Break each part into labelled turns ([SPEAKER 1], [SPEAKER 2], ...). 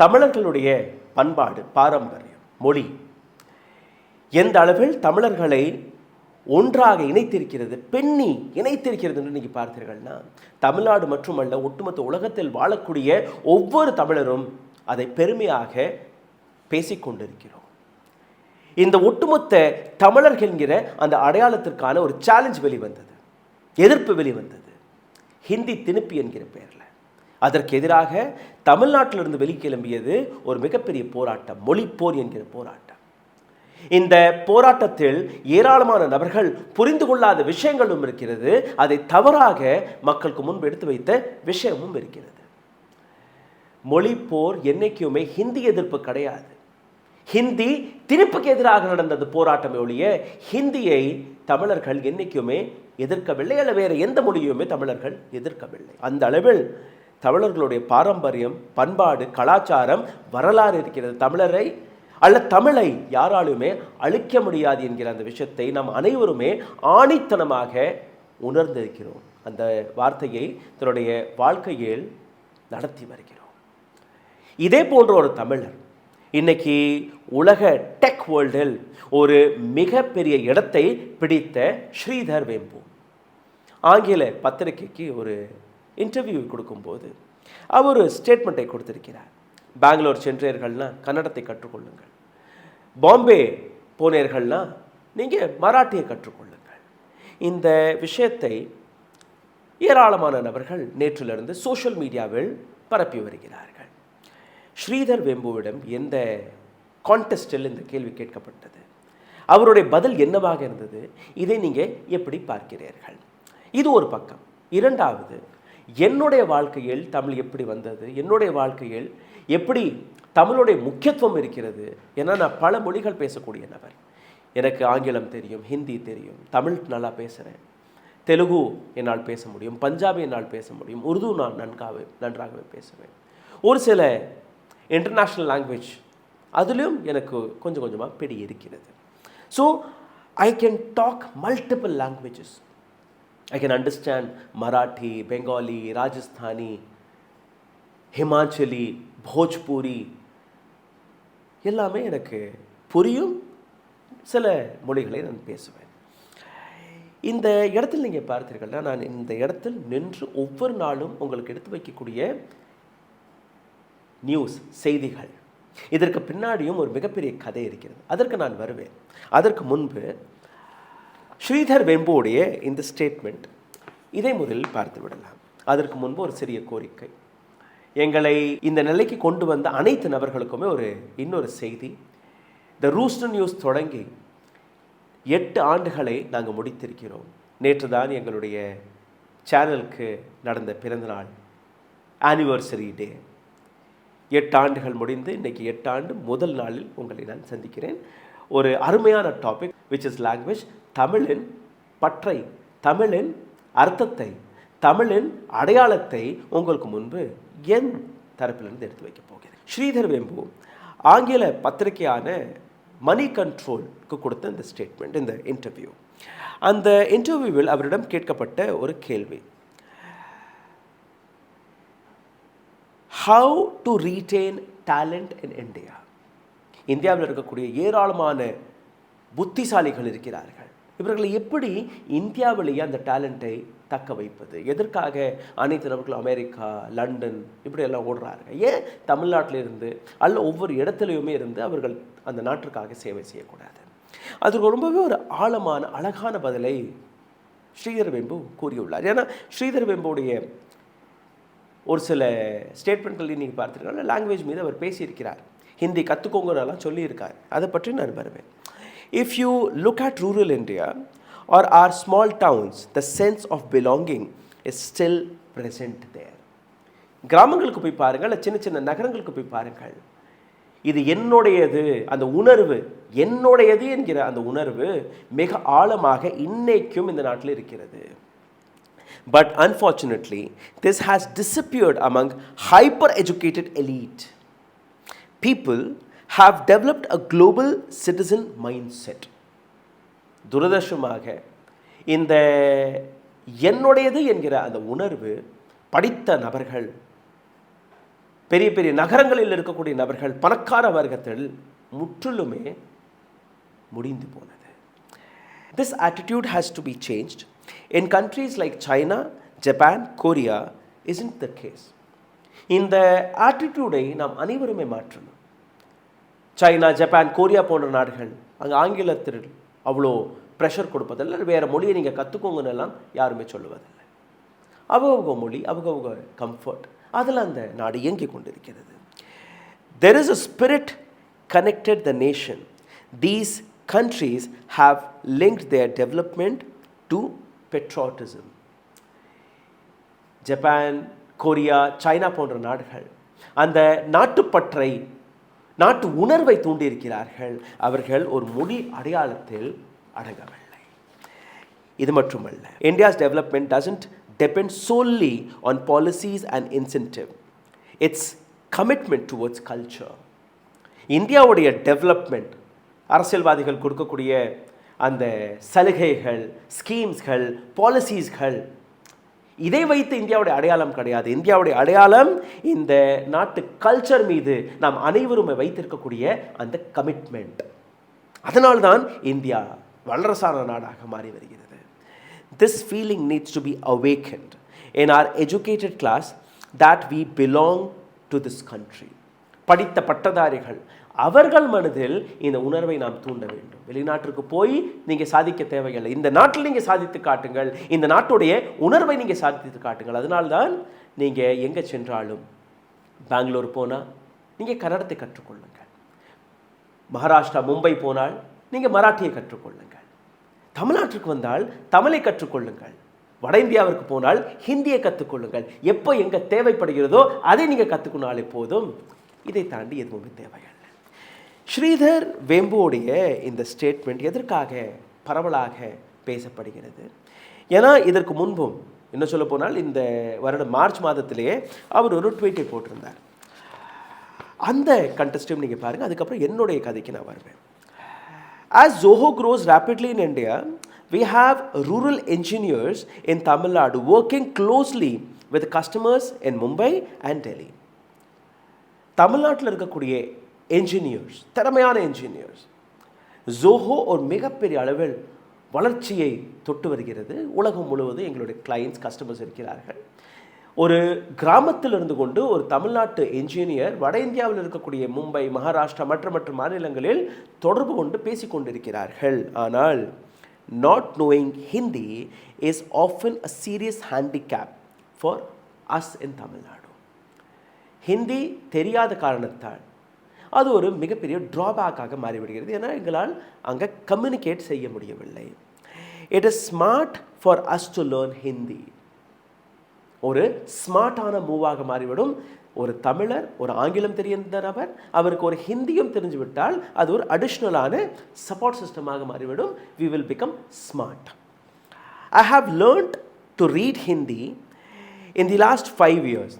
[SPEAKER 1] தமிழர்களுடைய பண்பாடு, பாரம்பரியம், மொழி எந்த அளவில் தமிழர்களை ஒன்றாக இணைத்திருக்கிறது, பெண்ணி இணைத்திருக்கிறது என்று நீங்கள் பார்த்தீர்கள்னா, தமிழ்நாடு மட்டுமல்ல, ஒட்டுமொத்த உலகத்தில் வாழக்கூடிய ஒவ்வொரு தமிழரும் அதை பெருமையாக பேசிக்கொண்டிருக்கிறோம். இந்த ஒட்டுமொத்த தமிழர்கள் என்கிற அந்த அடையாளத்திற்கான ஒரு சேலஞ்ச் வெளிவந்தது, எதிர்ப்பு வெளிவந்தது, ஹிந்தி திணிப்பு என்கிற பெயரில். அதற்கு எதிராக தமிழ்நாட்டிலிருந்து வெளிக்கிளம்பியது ஒரு மிகப்பெரிய போராட்டம், மொழிப்போர் என்கிற போராட்டம். இந்த போராட்டத்தில் ஏராளமான நபர்கள் புரிந்து கொள்ளாத விஷயங்களும் இருக்கிறது, அதை தவறாக மக்களுக்கு முன்பு எடுத்து வைத்த விஷயமும் இருக்கிறது. மொழிப்போர் என்னைக்குமே ஹிந்தி எதிர்ப்பு கிடையாது. ஹிந்தி திணிப்புக்கு எதிராக நடந்தது போராட்டமே ஒழிய ஹிந்தியை தமிழர்கள் என்னைக்குமே எதிர்க்கவில்லை, அல்ல வேறு எந்த மொழியுமே தமிழர்கள் எதிர்க்கவில்லை. அந்த அளவில் தமிழர்களுடைய பாரம்பரியம், பண்பாடு, கலாச்சாரம், வரலாறு இருக்கிறது. தமிழரை அல்ல தமிழை யாராலுமே அழிக்க முடியாது என்கிற அந்த விஷயத்தை நாம் அனைவருமே ஆணித்தனமாக உணர்ந்திருக்கிறோம். அந்த வார்த்தையை தன்னுடைய வாழ்க்கையில் நடத்தி வருகிறோம். இதே போன்ற ஒரு தமிழர் இன்னைக்கு உலக டெக் வேர்ல்டில் ஒரு மிகப்பெரிய இடத்தை பிடித்த ஸ்ரீதர் வெம்பு ஆங்கில பத்திரிகைக்கு ஒரு இன்டர்வியூ கொடுக்கும்போது அவர் ஒரு ஸ்டேட்மெண்ட்டை கொடுத்திருக்கிறார். பெங்களூர் சென்றீர்கள்னா கன்னடத்தை கற்றுக்கொள்ளுங்கள், பாம்பே போனீர்கள்னா நீங்கள் மராட்டியை கற்றுக்கொள்ளுங்கள். இந்த விஷயத்தை ஏராளமான நபர்கள் நேற்றிலிருந்து சோஷியல் மீடியாவில் பரப்பி வருகிறார்கள். ஸ்ரீதர் வெம்புவிடம் எந்த கான்டெஸ்டில் இந்த கேள்வி கேட்கப்பட்டது, அவருடைய பதில் என்னவாக இருந்தது, இதை நீங்கள் எப்படி பார்க்கிறீர்கள்? இது ஒரு பக்கம். இரண்டாவது, என்னுடைய வாழ்க்கையில் தமிழ் எப்படி வந்தது, என்னுடைய வாழ்க்கையில் எப்படி தமிழுடைய முக்கியத்துவம் இருக்கிறது. ஏன்னா நான் பல மொழிகள் பேசக்கூடிய நபர், எனக்கு ஆங்கிலம் தெரியும், ஹிந்தி தெரியும், தமிழ் நல்லா பேசுகிறேன், தெலுங்கு என்னால் பேச முடியும், பஞ்சாபி என்னால் பேச முடியும், உருது நான் நன்றாகவே பேசுவேன், ஒரு சில இன்டர்நேஷ்னல் லாங்குவேஜ் அதிலும் எனக்கு கொஞ்சம் கொஞ்சமாக பிடி இருக்கிறது. So I can talk multiple languages. I can understand Marathi, Bengali, Rajasthani, Himachali, Bhojpuri. எல்லாமே எனக்கு புரியும். சில மொழிகளை நான் பேசுவேன். இந்த இடத்தில் நீங்கள் பார்த்தீர்கள்னா, நான் இந்த இடத்தில் நின்று ஒவ்வொரு நாளும் உங்களுக்கு எடுத்து வைக்கக்கூடிய நியூஸ், செய்திகள், இதற்கு பின்னாடியும் ஒரு மிகப்பெரிய கதை இருக்கிறது. அதற்கு நான் வருவேன். அதற்கு முன்பு ஸ்ரீதர் வெம்புடைய இந்த ஸ்டேட்மெண்ட், இதை முதலில் பார்த்து விடலாம். அதற்கு முன்பு ஒரு சிறிய கோரிக்கை. எங்களை இந்த நிலைக்கு கொண்டு வந்த அனைத்து நபர்களுக்குமே இன்னொரு செய்தி. த ரூஸ்டர் நியூஸ் தொடங்கி 8 ஆண்டுகளை நாங்கள் முடித்திருக்கிறோம். நேற்று தான் எங்களுடைய சேனலுக்கு நடந்த பிறந்தநாள் ஆனிவர்சரி டே. 8 ஆண்டுகள் முடிந்து இன்றைக்கி 8 ஆண்டு முதல் நாளில் உங்களை நான் சந்திக்கிறேன். ஒரு அருமையான டாபிக், விச் இஸ் லாங்குவேஜ். தமிழின் பற்றை, தமிழின் அர்த்தத்தை, தமிழின் அடையாளத்தை உங்களுக்கு முன்பு என் தரப்பிலிருந்து எடுத்து வைக்க போகிறேன். ஸ்ரீதர் வெம்பு ஆங்கில பத்திரிகையான மணி கண்ட்ரோலுக்கு கொடுத்த இந்த ஸ்டேட்மெண்ட், இந்த இன்டர்வியூ. அந்த இன்டர்வியூவில் அவரிடம் கேட்கப்பட்ட ஒரு கேள்வி, how to retain talent in India. இந்தியாவில் இருக்கக்கூடிய ஏராளமான புத்திசாலிகள் இருக்கிறார்கள், இவர்களை எப்படி இந்தியாவிலேயே அந்த டேலண்ட்டை தக்க வைப்பது? எதற்காக அனைத்து நபர்களும் அமெரிக்கா, லண்டன் இப்படியெல்லாம் ஓடுறார்கள்? ஏன் தமிழ்நாட்டிலிருந்து அல்ல ஒவ்வொரு இடத்துலையுமே இருந்து அவர்கள் அந்த நாட்டிற்காக சேவை செய்யக்கூடாது? அதுக்கு ரொம்பவே ஒரு ஆழமான அழகான பதிலை ஸ்ரீதர் வெம்பு கூறியுள்ளார். ஏன்னா ஸ்ரீதர் வெம்புடைய ஒரு சில ஸ்டேட்மெண்ட்கள் நீங்கள் பார்த்துருக்காங்க, லாங்குவேஜ் மீது அவர் பேசியிருக்கிறார். ஹிந்தி கற்றுக்கோங்கன்னெல்லாம் சொல்லியிருக்கார். அதை பற்றி நான் வருவேன். If you look at rural India or our small towns, the sense of belonging is still present there. கிராமங்களுக்கு போய் பாருங்கள், சின்ன சின்ன நகரங்களுக்கு போய் பாருங்கள், இது என்னுடையது, அந்த உணர்வு என்னுடையது என்கிற அந்த உணர்வு மிக ஆழமாக இன்னைக்கும் இந்த நாட்டில் இருக்கிறது. But unfortunately, this has disappeared among hyper-educated elite. People have developed a global citizen mindset. துரதிர்ஷ்டமாக இந்த என்னுடையது என்கிற அந்த உணர்வு படித்த நபர்கள் பெரிய பெரிய நகரங்களில் இருக்கக்கூடிய நபர்கள், பணக்கார வர்க்கத்தில் முற்றிலுமே முடிந்து போனது. This attitude has to be changed. In countries like China, Japan, Korea, isn't the case. இந்த ஆட்டிடியூடை நாம் அனைவருமே மாற்றணும். சைனா, ஜப்பான், கொரியா போன்ற நாடுகள் அங்கே ஆங்கிலத்தில் அவ்வளோ ப்ரெஷர் கொடுப்பதில்லை. வேறு மொழியை நீங்கள் கற்றுக்கோங்கன்னு எல்லாம் யாருமே சொல்லுவதில்லை. அவங்க மொழி, அவங்க கம்ஃபர்ட், அதில் அந்த நாடு இயங்கி கொண்டிருக்கிறது. There is a spirit connected the nation. These countries have linked their development to patriotism. Japan, Korea, China போன்ற நாடுகள் அந்த நாட்டுப்பற்றை, நாட்டு உணர்வை தூண்டியிருக்கிறார்கள். அவர்கள் ஒரு மொழி அடையாளத்தில் அடங்கவில்லை. இது மட்டுமல்ல, India's development doesn't depend solely on policies and incentive. It's commitment towards culture. இந்தியாவுடைய டெவலப்மெண்ட், அரசியல்வாதிகள் கொடுக்கக்கூடிய அந்த சலுகைகள், ஸ்கீம்ஸ்கள், பாலிசிஸ்கள், இதை வைத்து இந்தியாவுடைய அடையாளம் கிடையாது. இந்தியாவுடைய அடையாளம் இந்த நாட்டு கல்ச்சர் மீது நாம் அனைவரும் வைத்திருக்கக்கூடிய அந்த கமிட்மெண்ட். அதனால்தான் இந்தியா வல்லரசான நாடாக மாறி வருகிறது. This feeling needs to be awakened in our educated class that we belong to this country. படித்த பட்டதாரிகள், அவர்கள் மனதில் இந்த உணர்வை நாம் தூண்ட வேண்டும். வெளிநாட்டிற்கு போய் நீங்கள் சாதிக்க தேவையில்லை, இந்த நாட்டில் நீங்கள் சாதித்து காட்டுங்கள், இந்த நாட்டுடைய உணர்வை நீங்கள் சாதித்து காட்டுங்கள். அதனால்தான் நீங்கள் எங்கே சென்றாலும், பெங்களூர் போனால் நீங்கள் கன்னடத்தை கற்றுக்கொள்ளுங்கள், மகாராஷ்டிரா, மும்பை போனால் நீங்கள் மராட்டியை கற்றுக்கொள்ளுங்கள், தமிழ்நாட்டிற்கு வந்தால் தமிழை கற்றுக்கொள்ளுங்கள், வட இந்தியாவிற்கு போனால் ஹிந்தியை கற்றுக்கொள்ளுங்கள். எப்போ எங்கே தேவைப்படுகிறதோ அதை நீங்கள் கற்றுக்கொண்டாலே போதும். இதை தாண்டி எதுவுமே தேவையில்லை. ஸ்ரீதர் வெம்புவோடைய இந்த ஸ்டேட்மெண்ட் எதற்காக பரவலாக பேசப்படுகிறது? ஏன்னா இதற்கு முன்பும், இன்னும் சொல்ல போனால் இந்த வருடம் மார்ச் மாதத்திலேயே அவர் ஒரு ட்வீட்டை போட்டிருந்தார். அந்த கண்டெஸ்ட்டையும் நீங்கள் பாருங்கள், அதுக்கப்புறம் என்னுடைய கதைக்கு நான் வருவேன். As Zoho grows rapidly in India, we have rural engineers in Tamil Nadu working closely with customers in Mumbai and Delhi. தமிழ்நாட்டில் இருக்கக்கூடிய என்ஜினியர்ஸ், திறமையான என்ஜினியர்ஸ், ஜோஹோ ஒரு மிகப்பெரிய அளவில் வளர்ச்சியை தொட்டு வருகிறது. உலகம் முழுவதும் எங்களுடைய கிளைண்ட்ஸ், கஸ்டமர்ஸ் இருக்கிறார்கள். ஒரு கிராமத்தில் இருந்து கொண்டு ஒரு தமிழ்நாட்டு என்ஜினியர் வட இந்தியாவில் இருக்கக்கூடிய மும்பை, மகாராஷ்டிரா மற்ற மாநிலங்களில் தொடர்பு கொண்டு பேசிக்கொண்டிருக்கிறார்கள். ஆனால் not knowing Hindi is often a serious handicap for us in Tamil Nadu. Hindi தெரியாத காரணத்தால் அது ஒரு மிகப்பெரிய ட்ராபேக்காக மாறிவிடுகிறது. ஏன்னா எங்களால் அங்கே கம்யூனிகேட் செய்ய முடியவில்லை. It is smart for us to learn Hindi. ஒரு ஸ்மார்ட்டான மூவாக மாறிவிடும். ஒரு தமிழர், ஒரு ஆங்கிலம் தெரிந்த நபர், அவருக்கு ஒரு ஹிந்தியும் தெரிஞ்சுவிட்டால் அது ஒரு அடிஷ்னலான சப்போர்ட் சிஸ்டமாக மாறிவிடும். We will become smart. I have learnt to read Hindi in the last 5 years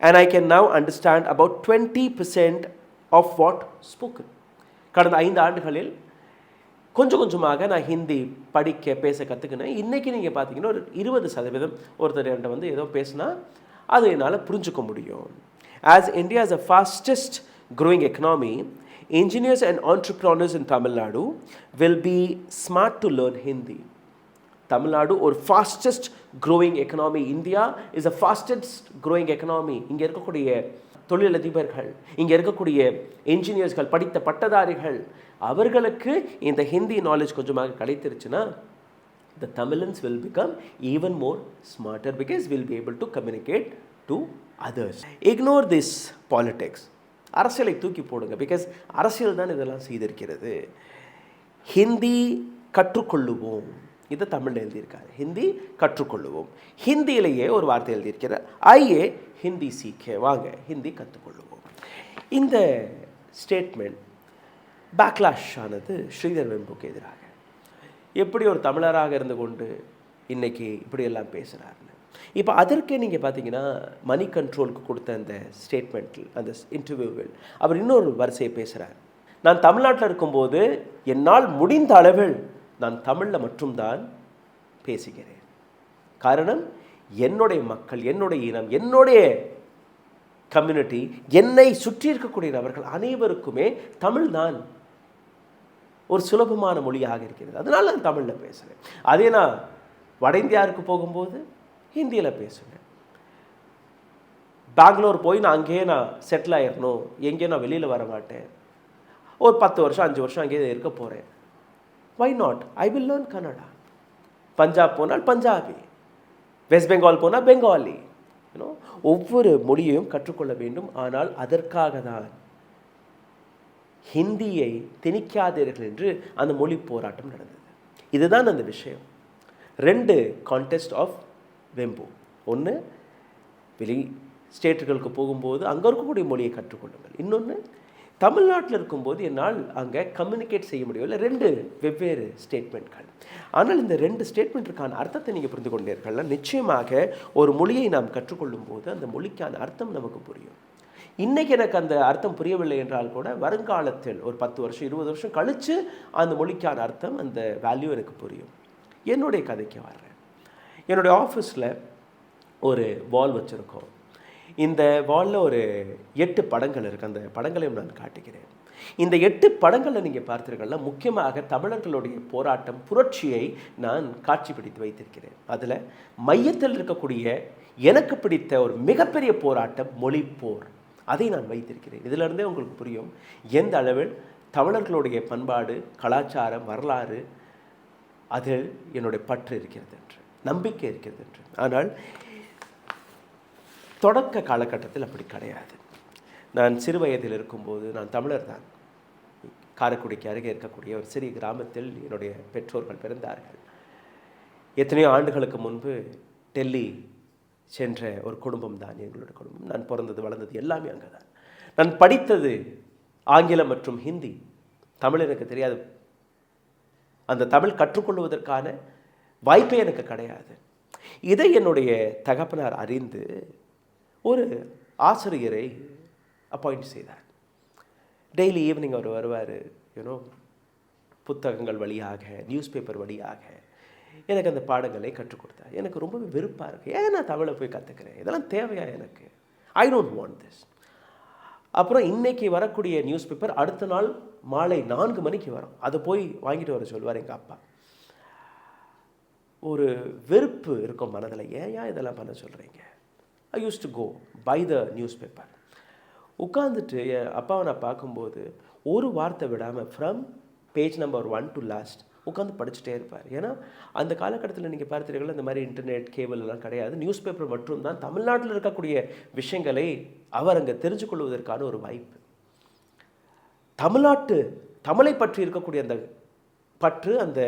[SPEAKER 1] and I can now understand about 20% of what spoken. கடந்த 5 ஆண்டுகளில் கொஞ்சம் கொஞ்சமாக நான் ஹிந்தி படிக்க பேச கற்றுக்கினேன். இன்றைக்கி நீங்கள் பார்த்தீங்கன்னா ஒரு 20% ஒருத்தர் என்கிட்ட வந்து ஏதோ பேசினா அது என்னால் புரிஞ்சுக்க முடியும். As India is the fastest growing economy, engineers and entrepreneurs in Tamil Nadu will be smart to learn Hindi. Tamil Nadu ஒரு fastest growing economy. India is a fastest growing economy. இங்கே இருக்கக்கூடிய தொழிலதிபர்கள், இங்கே இருக்கக்கூடிய என்ஜினியர்ஸ்கள், படித்த பட்டதாரிகள், அவர்களுக்கு இந்த ஹிந்தி நாலேஜ் கொஞ்சமாக கிடைத்திருச்சுன்னா the Tamilians will become even more smarter because we'll be able to communicate to others. Ignore this politics. அரசியலை தூக்கி போடுங்க. பிகாஸ் அரசியல் தான் இதெல்லாம் செய்திருக்கிறது. ஹிந்தி கற்றுக்கொள்ளுவோம். இதை தமிழில் எழுதியிருக்காரு. ஹிந்தி கற்றுக்கொள்ளுவோம். ஹிந்தியிலேயே ஒரு வார்த்தை எழுதியிருக்கிறார், ஐயே ஹிந்தி சீக்கே, வாங்க ஹிந்தி கற்றுக்கொள்ளுவோம். இந்த ஸ்டேட்மெண்ட் பேக்லாஷ் ஆனது ஸ்ரீதர் வெம்புக்கு எதிராக. எப்படி ஒரு தமிழராக இருந்து கொண்டு இன்றைக்கி இப்படியெல்லாம் பேசுகிறாருன்னு. இப்போ அதற்கே நீங்கள் பார்த்தீங்கன்னா மணி கண்ட்ரோலுக்கு கொடுத்த அந்த ஸ்டேட்மெண்ட்டில், அந்த இன்டர்வியூவில் அவர் இன்னொரு வரிசையை பேசுகிறார். நான் தமிழ்நாட்டில் இருக்கும்போது என்னால் முடிந்த அளவில் நான் தமிழில் மட்டும்தான் பேசுகிறேன். காரணம், என்னுடைய மக்கள், என்னுடைய இனம், என்னுடைய கம்யூனிட்டி, என்னை சுற்றி இருக்கக்கூடிய நபர்கள் அனைவருக்குமே தமிழ் தான் ஒரு சுலபமான மொழியாக இருக்கிறது. அதனால நான் தமிழில் பேசுகிறேன். அதே நான் வட இந்தியாவுக்கு போகும்போது ஹிந்தியில் பேசுவேன். பெங்களூர் போய் நான் அங்கேயே நான் செட்டில் ஆயிடணும், எங்கேயும் நான் வெளியில் வர மாட்டேன், ஒரு 10 வருஷம் 5 வருஷம் அங்கேயே இருக்க போகிறேன். Why not? I will learn Kannada. Punjab போனால் பஞ்சாபி, வெஸ்ட் பெங்கால் போனால் பெங்காலி. ஒவ்வொரு மொழியையும் கற்றுக்கொள்ள வேண்டும். ஆனால் அதற்காக தான் ஹிந்தியை திணிக்காதீர்கள் என்று அந்த மொழி போராட்டம் நடந்தது. இதுதான் அந்த விஷயம். 2 கான்டெஸ்ட் ஆஃப் வெம்பு. ஒன்று, வெளி ஸ்டேட்டுகளுக்கு போகும்போது அங்கே இருக்கக்கூடிய மொழியை கற்றுக்கொள்ளுங்கள். இன்னொன்று, தமிழ்நாட்டில் இருக்கும்போது என்னால் அங்கே கம்யூனிகேட் செய்ய முடியவில்லை. 2 வெவ்வேறு ஸ்டேட்மெண்ட்கள். ஆனால் இந்த 2 ஸ்டேட்மெண்ட்டுக்கான அர்த்தத்தை நீங்கள் புரிந்து கொண்டீர்கள்னா நிச்சயமாக ஒரு மொழியை நாம் கற்றுக்கொள்ளும் போது அந்த மொழிக்கான அர்த்தம் நமக்கு புரியும். இன்றைக்கி எனக்கு அந்த அர்த்தம் புரியவில்லை என்றால் கூட வருங்காலத்தில் ஒரு 10 வருஷம் 20 வருஷம் கழித்து அந்த மொழிக்கான அர்த்தம், அந்த வேல்யூ எனக்கு புரியும். என்னுடைய கதைக்கு வர்றேன். என்னுடைய ஆஃபீஸில் ஒரு வால் வச்சுருக்கோம். இந்த வாலில் ஒரு 8 படங்கள் இருக்குது. அந்த படங்களையும் நான் காட்டுகிறேன். இந்த 8 படங்களில் நீங்கள் பார்த்தீர்கள்னா முக்கியமாக தமிழர்களுடைய போராட்டம், புரட்சியை நான் காட்சிப்படுத்தி வைத்திருக்கிறேன். அதில் மையத்தில் இருக்கக்கூடிய எனக்கு பிடித்த ஒரு மிகப்பெரிய போராட்டம் மொழிப்போர், அதை நான் வைத்திருக்கிறேன். இதிலிருந்தே உங்களுக்கு புரியும் எந்த அளவில் தமிழர்களுடைய பண்பாடு, கலாச்சாரம், வரலாறு அதில் என்னுடைய பற்று இருக்கிறது என்று, நம்பிக்கை இருக்கிறது என்று. ஆனால் தொடக்க காலகட்டத்தில் அப்படி கிடையாது. நான் சிறு வயதில் இருக்கும்போது, நான் தமிழர் தான், காரைக்குடிக்கு அருகே இருக்கக்கூடிய ஒரு சிறிய கிராமத்தில் என்னுடைய பெற்றோர்கள் பிறந்தார்கள். எத்தனையோ ஆண்டுகளுக்கு முன்பு டெல்லி சென்ற ஒரு குடும்பம் தான் எங்களுடைய குடும்பம். நான் பிறந்தது வளர்ந்தது எல்லாமே அங்கே தான். நான் படித்தது ஆங்கிலம் மற்றும் ஹிந்தி. தமிழ் எனக்கு தெரியாது. அந்த தமிழ் கற்றுக்கொள்வதற்கான வாய்ப்பே எனக்கு கிடையாது. இதை என்னுடைய தகப்பனார் அறிந்து ஒரு ஆசிரியரை அப்பாயிண்ட் செய்தார். டெய்லி ஈவினிங் அவர் வருவார். புத்தகங்கள் வழியாக, நியூஸ் பேப்பர் வழியாக எனக்கு அந்த பாடங்களை கற்றுக் கொடுத்தார். எனக்கு ரொம்பவே வெறுப்பாக இருக்குது. ஏன் நான் தமிழை போய் கற்றுக்கிறேன்? இதெல்லாம் தேவையா எனக்கு? I don't want this. அப்புறம் இன்றைக்கி வரக்கூடிய நியூஸ் பேப்பர் அடுத்த நாள் மாலை 4 மணிக்கு வரும். அதை போய் வாங்கிட்டு வர சொல்லுவார் எங்கள் அப்பா. ஒரு வெறுப்பு இருக்கும் மனதில். ஏன் இதெல்லாம் பண்ண சொல்கிறீங்க? I use to go by the news paper. உட்காந்துட்டு என் அப்பாவை நான் பார்க்கும்போது ஒரு வார்த்தை விடாமல் from page number 1 to last உட்காந்து படிச்சுட்டே இருப்பார். ஏன்னா அந்த காலகட்டத்தில் நீங்கள் பார்த்தீர்கள், இந்த மாதிரி இன்டர்நெட் கேபிள் எல்லாம் கிடையாது. நியூஸ் பேப்பர் மட்டும்தான் தமிழ்நாட்டில் இருக்கக்கூடிய விஷயங்களை அவர் அங்கே தெரிஞ்சு கொள்வதற்கான ஒரு வாய்ப்பு. தமிழை பற்றி இருக்கக்கூடிய அந்த பற்று, அந்த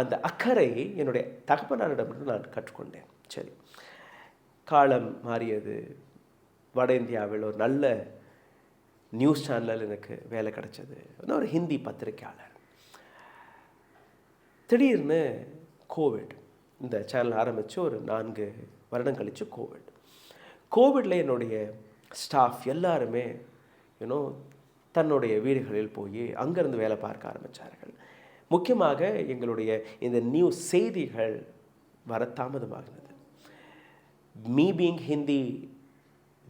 [SPEAKER 1] அந்த அக்கறை என்னுடைய தகப்பனாரிடம் நான் கற்றுக்கொண்டேன். சரி, காலம் மாறியது. வட இந்தியாவில் ஒரு நல்ல நியூஸ் சேனலில் எனக்கு வேலை கிடைச்சது. நான் ஒரு ஹிந்தி பத்திரிக்கையாளர். திடீர்னு கோவிட். இந்த சேனல் ஆரம்பித்து ஒரு 4 வருடம் கழித்து கோவிடில் என்னுடைய ஸ்டாஃப் எல்லாருமே தன்னுடைய வீடுகளில் போய் அங்கேருந்து வேலை பார்க்க ஆரம்பித்தார்கள். முக்கியமாக எங்களுடைய இந்த நியூஸ் செய்திகள் வர தாமதமாகினது. மீ பீங் ஹிந்தி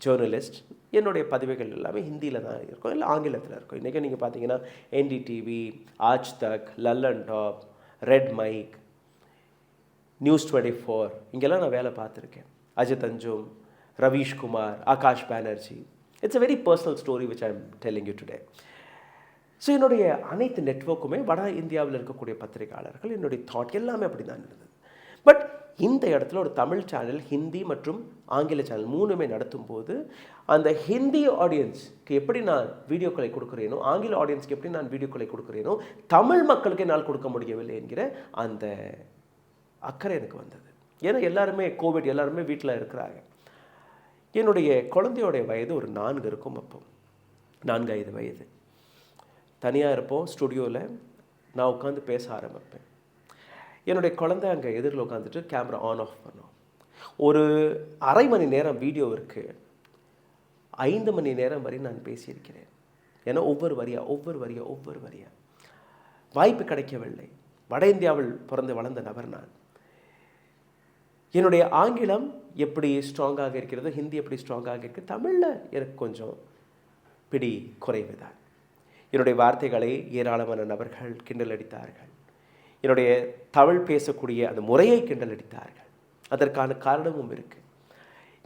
[SPEAKER 1] ஜேர்னலிஸ்ட், என்னுடைய பதிவுகள் எல்லாமே ஹிந்தியில் தான் இருக்கும், இல்லை ஆங்கிலத்தில் இருக்கும். இன்றைக்கி நீங்கள் பார்த்தீங்கன்னா NDTV, Aaj Tak, Lallantop, Red Mic, news 24, இங்கெல்லாம் நான் வேலை பார்த்துருக்கேன். Ajit Anjum, Ravish Kumar, Akash Banerjee. It's a very personal story which I am telling you today. So என்னுடைய அனைத்து நெட்வொர்க்குமே வட இந்தியாவில் இருக்கக்கூடிய பத்திரிகையாளர்கள், என்னுடைய தாட் எல்லாமே அப்படி தான் இருந்தது. பட் இந்த இடத்துல ஒரு தமிழ் சேனல், ஹிந்தி மற்றும் ஆங்கில சேனல் 3மே நடத்தும் போது அந்த ஹிந்தி ஆடியன்ஸ்க்கு எப்படி நான் வீடியோக்களை கொடுக்குறேனோ, ஆங்கில ஆடியன்ஸ்க்கு எப்படி நான் வீடியோக்களை கொடுக்குறேனோ, தமிழ் மக்களுக்கு என்னால் கொடுக்க முடியவில்லை என்கிற அந்த அக்கறை எனக்கு வந்தது. ஏன்னா எல்லாருமே கோவிட், எல்லாருமே வீட்டில் இருக்கிறாங்க. என்னுடைய குழந்தையோடைய வயது ஒரு 4 இருக்கும். அப்போ 4-5 வயது. தனியாக இருப்போம் ஸ்டுடியோவில். நான் உட்காந்து பேச ஆரம்பிப்பேன். என்னுடைய குழந்தை அங்கே எதிரில் உட்காந்துட்டு கேமரா ஆன் ஆஃப் பண்ணோம். ஒரு அரை மணி நேரம் வீடியோ இருக்குது. 5 மணி நேரம் வரை நான் பேசியிருக்கிறேன். ஏன்னா ஒவ்வொரு வரியா வாய்ப்பு கிடைக்கவில்லை. வட இந்தியாவில் பிறந்து வளர்ந்த நபர் நான். என்னுடைய ஆங்கிலம் எப்படி ஸ்ட்ராங்காக இருக்கிறதோ, ஹிந்தி எப்படி ஸ்ட்ராங்காக இருக்குது, தமிழில் எனக்கு கொஞ்சம் பிடி குறைவு தான். என்னுடைய வார்த்தைகளை ஏராளமான நபர்கள் கிண்டல் அடித்தார்கள். என்னுடைய தமிழ் பேசக்கூடிய அந்த முறையை கிண்டல் அடித்தார்கள். அதற்கான காரணமும் இருக்குது.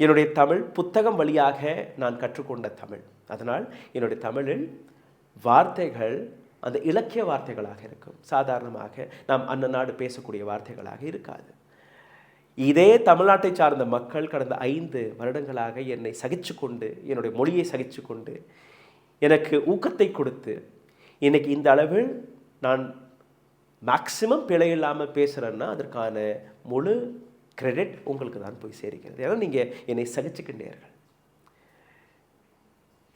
[SPEAKER 1] என்னுடைய தமிழ் புத்தகம் வழியாக நான் கற்றுக்கொண்ட தமிழ். அதனால் என்னுடைய தமிழில் வார்த்தைகள் அந்த இலக்கிய வார்த்தைகளாக இருக்கும். சாதாரணமாக நாம் அன்னநாடு பேசக்கூடிய வார்த்தைகளாக இருக்காது. இதே தமிழ்நாட்டை சார்ந்த மக்கள் கடந்த 5 வருடங்களாக என்னை சகிச்சு கொண்டு, என்னுடைய மொழியை சகிச்சு கொண்டு, எனக்கு ஊக்கத்தை கொடுத்து, இன்னைக்கு இந்த அளவில் நான் மேக்சிமம் பிழை இல்லாமல் பேசுகிறேன்னா அதற்கான முழு கிரெடிட் உங்களுக்கு தான் போய் சேர்க்கிறது. ஏன்னா நீங்கள் என்னை சகிச்சுக்கின்றீர்கள்.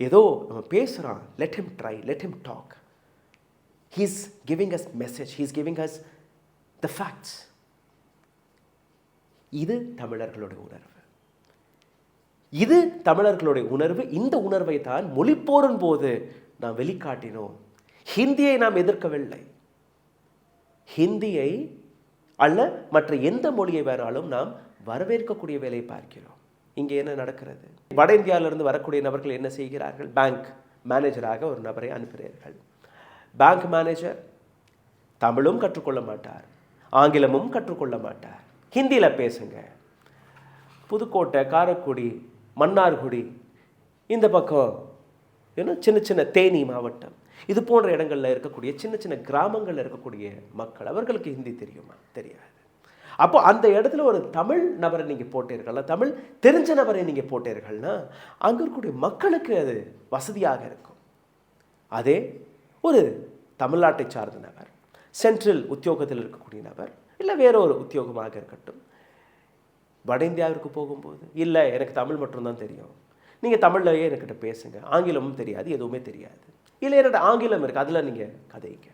[SPEAKER 1] ஏதோ நம்ம பேசுகிறான், let him try, let him talk. He's giving us message, he's giving us the facts. இது தமிழர்களுடைய உணர்வு. இது தமிழர்களுடைய உணர்வு. இந்த உணர்வை தான் மொழிப்போரின் போது நாம் வெளிக்காட்டினோம். ஹிந்தியை நாம் எதிர்க்கவில்லை. ஹிந்தியை அல்ல மற்ற எந்த மொழியை வேணாலும் நாம் வரவேற்கக்கூடிய வேலையை பார்க்கிறோம். இங்கே என்ன நடக்கிறது? வட இந்தியாவிலிருந்து வரக்கூடிய நபர்கள் என்ன செய்கிறார்கள்? பேங்க் மேனேஜராக ஒரு நபரை அனுப்புகிறீர்கள். பேங்க் மேனேஜர் தமிழும் கற்றுக்கொள்ள மாட்டார், ஆங்கிலமும் கற்றுக்கொள்ள மாட்டார். ஹிந்தியில் பேசுங்க. புதுக்கோட்டை, காரைக்குடி, மன்னார்குடி, இந்த பக்கம் இன்னும் சின்ன சின்ன தேனி மாவட்டம், இது போன்ற இடங்களில் இருக்கக்கூடிய சின்ன சின்ன கிராமங்களில் இருக்கக்கூடிய மக்கள், அவர்களுக்கு ஹிந்தி தெரியுமா? தெரியாது. அப்போ அந்த இடத்துல ஒரு தமிழ் நபரை நீங்கள் போட்டீர்கள்னா, தமிழ் தெரிஞ்ச நபரை நீங்கள் போட்டீர்கள்னா அங்கே இருக்கக்கூடிய மக்களுக்கு அது வசதியாக இருக்கும். அதே ஒரு தமிழ்நாட்டை சார்ந்த நபர், சென்ட்ரல் உத்தியோகத்தில் இருக்கக்கூடிய நபர், இல்லை வேற ஒரு உத்தியோகமாக இருக்கட்டும், வட இந்தியாவிற்கு போகும்போது இல்லை எனக்கு தமிழ் மட்டும்தான் தெரியும், நீங்கள் தமிழ்லையே என்கிட்ட பேசுங்க, ஆங்கிலமும் தெரியாது, எதுவுமே தெரியாது, இல்லை என்னோட ஆங்கிலம் இருக்குது அதில் நீங்கள் கதைங்க.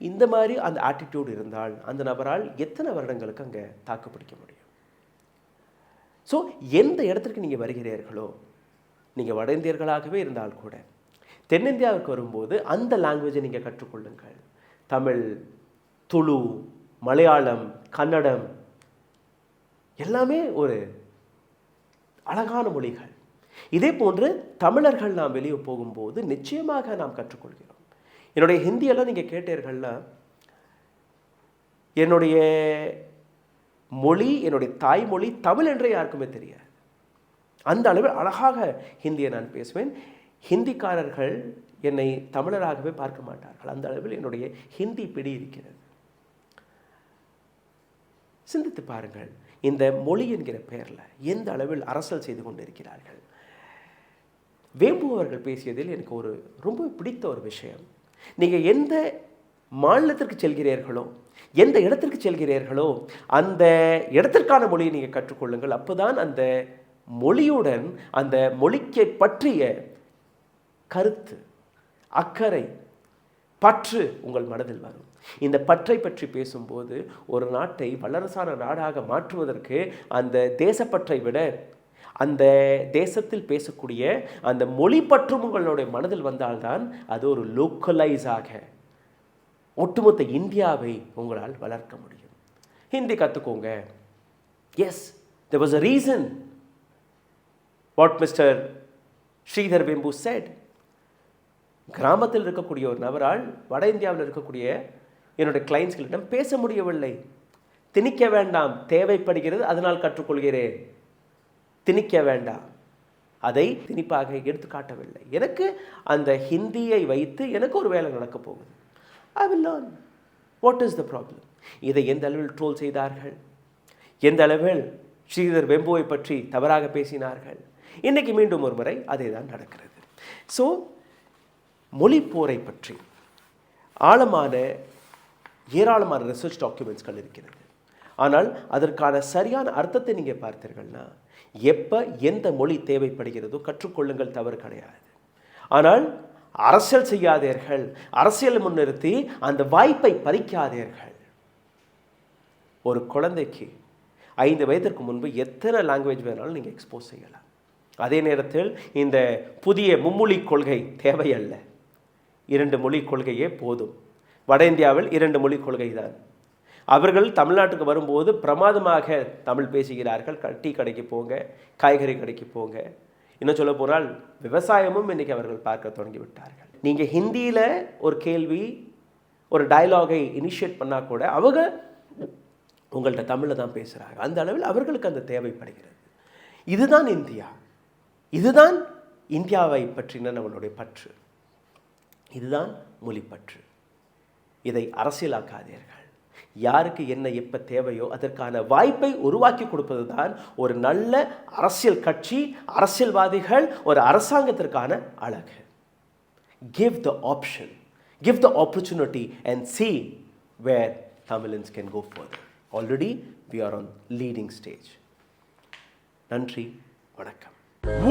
[SPEAKER 1] இந்த மாதிரி அந்த ஆட்டிடியூட் இருந்தால் அந்த நபரால் எத்தனை வருடங்களுக்கு அங்கே தாக்கு பிடிக்க முடியும்? ஸோ எந்த இடத்திற்கு நீங்கள் வருகிறீர்களோ, நீங்கள் வட இந்தியர்களாகவே இருந்தால் கூட தென்னிந்தியாவிற்கு வரும்போது அந்த லாங்குவேஜை நீங்கள் கற்றுக்கொள்ளுங்கள். தமிழ், துளு, மலையாளம், கன்னடம் எல்லாமே ஒரு அழகான மொழிகள். இதே போன்று தமிழர்கள் நாம் வெளியே போகும்போது நிச்சயமாக நாம் கற்றுக்கொள்கிறோம். என்னுடைய ஹிந்தியெல்லாம் நீங்கள் கேட்டீர்கள்னா, என்னுடைய மொழி, என்னுடைய தாய்மொழி தமிழ் என்றே யாருக்குமே தெரியாது. அந்த அளவில் அழகாக ஹிந்தியை நான் பேசுவேன். ஹிந்திக்காரர்கள் என்னை தமிழராகவே பார்க்க மாட்டார்கள். அந்த அளவில் என்னுடைய ஹிந்தி பிடி இருக்கிறது. சிந்தித்து பாருங்கள், இந்த மொழி என்கிற பெயரில் எந்த அளவில் அரசியல் செய்து கொண்டிருக்கிறார்கள். வேம்பு அவர்கள் பேசியதில் எனக்கு ஒரு ரொம்ப பிடித்த ஒரு விஷயம், நீங்கள் எந்த மாநிலத்திற்கு செல்கிறீர்களோ, எந்த இடத்திற்கு செல்கிறீர்களோ அந்த இடத்திற்கான மொழியை நீங்கள் கற்றுக்கொள்ளுங்கள். அப்போதான் அந்த மொழியுடன் அந்த மொழிக்கை பற்றிய கருத்து, அக்கறை, பற்று உங்கள் மனதில் வரும். இந்த பற்றை பற்றி பேசும்போது ஒரு நாட்டை வல்லரசான நாடாக மாற்றுவதற்கு அந்த தேசப்பற்றை விட அந்த தேசத்தில் பேசக்கூடிய அந்த மொழி பற்றும் உங்களுடைய மனதில் வந்தால்தான் அது ஒரு லோக்கலைஸாக ஒட்டுமொத்த இந்தியாவை உங்களால் வளர்க்க முடியும். ஹிந்தி கற்றுக்கோங்க. Yes, there was a reason what Mr. Sridhar Vembu said. கிராமத்தில் இருக்கக்கூடிய ஒரு நபரால் வட இந்தியாவில் இருக்கக்கூடிய என்னுடைய கிளைண்ட்ஸ்களிடம் பேச முடியவில்லை. திணிக்க வேண்டாம், தேவைப்படுகிறது, அதனால் கற்றுக்கொள்கிறேன். திணிக்க வேண்டாம், அதை திணிப்பாக எடுத்து காட்டவில்லை. எனக்கு அந்த ஹிந்தியை வைத்து எனக்கு ஒரு வேலை நடக்க போகுது. I will learn. What is the problem? இதை எந்த அளவில் ட்ரோல் செய்தார்கள், எந்த அளவில் ஸ்ரீதர் வெம்புவை பற்றி தவறாக பேசினார்கள். இன்னைக்கு மீண்டும் ஒரு முறை அதே தான் நடக்கிறது. ஸோ மொழி போரை பற்றி ஆழமான ஏராளமான ரிசர்ச் டாக்குமெண்ட்ஸ்கள் இருக்கிறது. ஆனால் அதற்கான சரியான அர்த்தத்தை நீங்கள் பார்த்தீர்கள்னா, எப்போ எந்த மொழி தேவைப்படுகிறதோ கற்றுக்கொள்ளுங்கள், தவறு கிடையாது. ஆனால் அரசியல் செய்யாதீர்கள், அரசியல் முன்னிறுத்தி அந்த வாய்ப்பை பறிக்காதீர்கள். ஒரு குழந்தைக்கு 5 வயதிற்கு முன்பு எத்தனை லாங்குவேஜ் வேணாலும் நீங்கள் எக்ஸ்போஸ் செய்யலாம். அதே நேரத்தில் இந்த புதிய மும்மொழி கொள்கை தேவையல்ல, 2 மொழி கொள்கையே போதும். வட இந்தியாவில் 2 மொழி கொள்கை தான். அவர்கள் தமிழ்நாட்டுக்கு வரும்போது பிரமாதமாக தமிழ் பேசுகிறார்கள். டீ கடைக்கு போங்க, காய்கறி கடைக்கு போங்க, இன்னும் சொல்ல போனால் விவசாயமும் இன்றைக்கி அவர்கள் பார்க்க தொடங்கி விட்டார்கள். நீங்கள் ஹிந்தியில் ஒரு கேள்வி, ஒரு டயலாகை இனிஷியேட் பண்ணால் கூட அவங்க உங்கள்கிட்ட தமிழில் தான் பேசுகிறாங்க. அந்த அளவில் அவர்களுக்கு அந்த தேவைப்படுகிறது. இதுதான் இந்தியா, இதுதான் இந்தியாவை பற்றின நம்மளுடைய பற்று, இதுதான் மொழிப்பற்று. இதை அரசியலாக்காதீர்கள். யாருக்கு என்ன எப்போ தேவையோ அதற்கான வாய்ப்பை உருவாக்கி கொடுப்பது தான் ஒரு நல்ல அரசியல் கட்சி, அரசியல்வாதிகள், ஒரு அரசாங்கத்திற்கான அழகு. Give the option, give the opportunity and see where Tamilians can go further. Already we are on leading stage. நன்றி, வணக்கம்.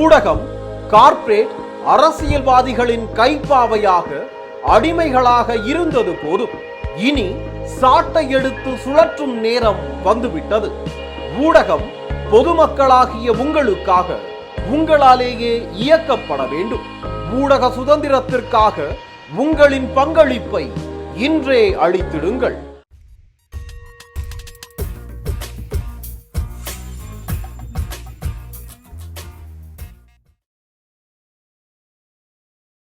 [SPEAKER 2] ஊடகம் கார்ப்பரேட் அரசியல்வாதிகளின் கைப்பாவையாக, அடிமைகளாக இருந்தது போதும். இனி சாட்டை எடுத்து சுழற்றும் நேரம் வந்துவிட்டது. ஊடகம் பொதுமக்களாகிய உங்களுக்காக, உங்களாலேயே இயக்கப்பட வேண்டும். ஊடக சுதந்திரத்திற்காக உங்களின் பங்களிப்பை இன்றே அளித்திடுங்கள்.